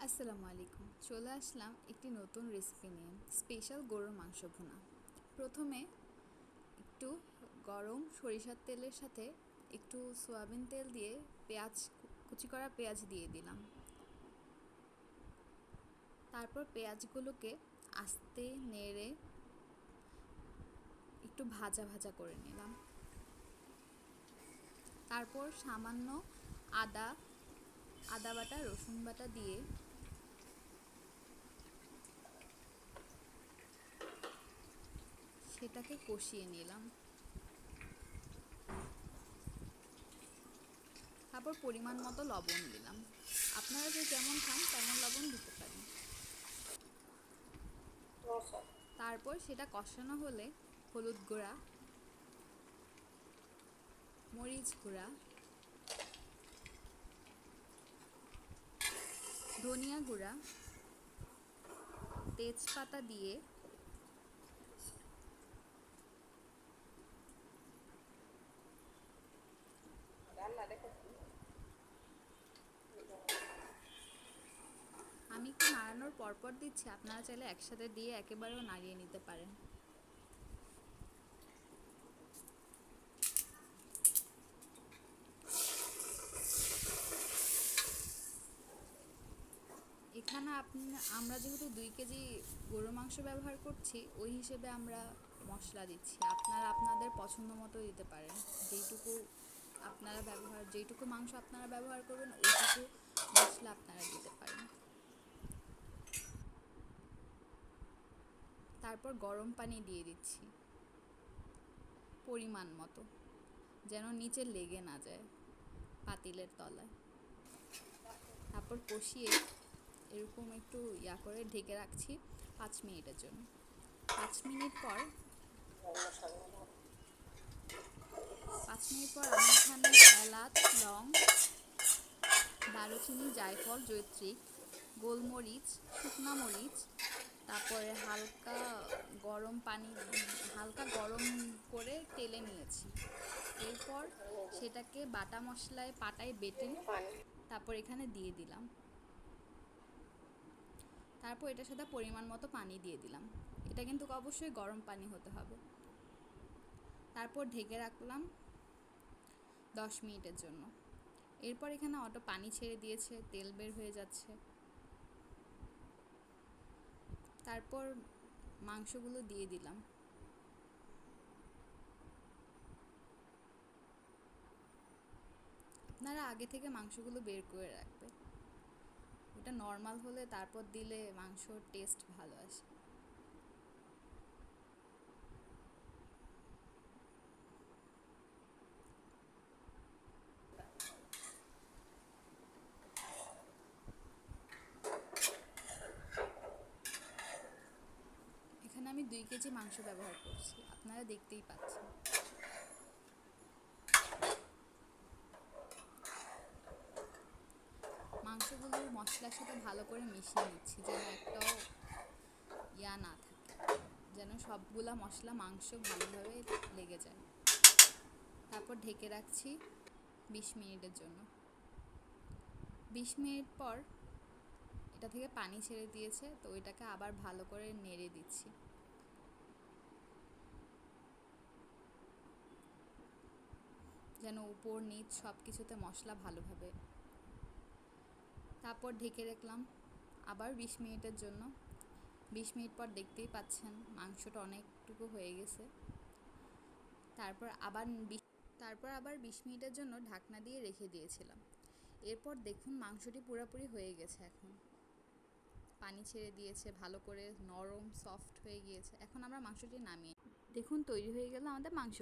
আসসালামু আলাইকুম। চলে আসলাম একটি নতুন রেসিপি নিয়ে, স্পেশাল গরুর মাংস ভুনা। প্রথমে একটু গরম সরিষার তেলের সাথে একটু সয়াবিন তেল দিয়ে কুচি করা পেঁয়াজ দিয়ে দিলাম। তারপর পেঁয়াজগুলোকে আস্তে নেড়ে একটু ভাজা ভাজা করে নিলাম। তারপর সামান্য আদা আদা বাটা, রসুন বাটা দিয়ে সেটাকে কষিয়ে নিলাম। তারপর পরিমাণ মতো লবণ দিলাম। আপনারা যে যেমন খান তেমন লবণ দিতে পারেন। তারপর সেটা কষানো হলে হলুদ গুঁড়া, মরিচ গুঁড়া, ধনিয়া গুঁড়া, তেজপাতা দিয়ে আমি একটু নাড়ানোর পরপর দিচ্ছি, আপনারা চাইলে একসাথে দিয়ে একেবারেও নাড়িয়ে নিতে পারেন। এখানে আমরা যেহেতু 2 কেজি গরুর মাংস ব্যবহার করছি, ওই হিসেবে আমরা মশলা দিচ্ছি। আপনারা আপনাদের পছন্দ মতো দিতে পারেন। যেইটুকু মাংস আপনারা ব্যবহার করবেন ওইটুকু মশলা আপনারা দিতে পারেন। তারপর গরম পানি দিয়ে দিচ্ছি পরিমাণ মতো, যেন নিচে লেগে না যায় পাতিলের তলায়। তারপর কষিয়ে এরকম একটু করে ঢেকে রাখছি 5 মিনিটের জন্য। 5 মিনিট পর 5 মিনিট পর আমি এখানে এলাচ, লং, দারুচিনি, জায়ফল, জয়িত্রী, গোলমরিচ, শুকনা মরিচ, তারপরে হালকা গরম করে তেলে নিয়েছি। এরপর সেটাকে বাটা মশলায় পাটায় বেটে তারপর এখানে দিয়ে দিলাম। তারপর এটার সাথে পরিমাণ মতো পানি দিয়ে দিলাম। এটা কিন্তু অবশ্যই গরম পানি হতে হবে। তারপর ঢেকে রাখলাম 10 মিনিটের জন্য। এরপর এখানে অটো পানি ছেড়ে দিয়েছে, তেল বের হয়ে যাচ্ছে। তারপর মাংসগুলো দিয়ে দিলাম। আপনারা আগে থেকে মাংসগুলো বের করে রাখবেন। এটা নর্মাল হলে তারপর দিলে মাংসর টেস্ট ভালো আসে। এখানে আমি 2 কেজি মাংস ব্যবহার করছি, আপনারা দেখতেই পাচ্ছেন। মাংসগুলো মশলার সাথে ভালো করে মিশিয়ে নিচ্ছি, যেন একটাও না থাকে, যেন সবগুলা মশলা মাংস ভালোভাবে লেগে যায়। তারপর ঢেকে রাখছি 20 মিনিটের জন্য। 20 মিনিট পর এটা থেকে পানি ছেড়ে দিয়েছে, তো এটাকে আবার ভালো করে নেড়ে দিচ্ছি। যেন উপর নিচ সব কিছুতে মশলা ভালোভাবে। তারপর ঢেকে রাখলাম আবার 20 মিনিটের জন্য। 20 মিনিট পর দেখতেই পাচ্ছেন মাংসটা অনেকটুকু হয়ে গেছে। তারপর আবার 20 মিনিটের জন্য ঢাকনা দিয়ে রেখে দিয়েছিলাম। এরপর দেখুন মাংসটি পুরোপুরি হয়ে গেছে। এখন পানি ছেড়ে দিয়েছে, ভালো করে নরম সফট হয়ে গিয়েছে। এখন আমরা মাংসটি নামিয়ে দেখুন তৈরি হয়ে গেল আমাদের মাংস।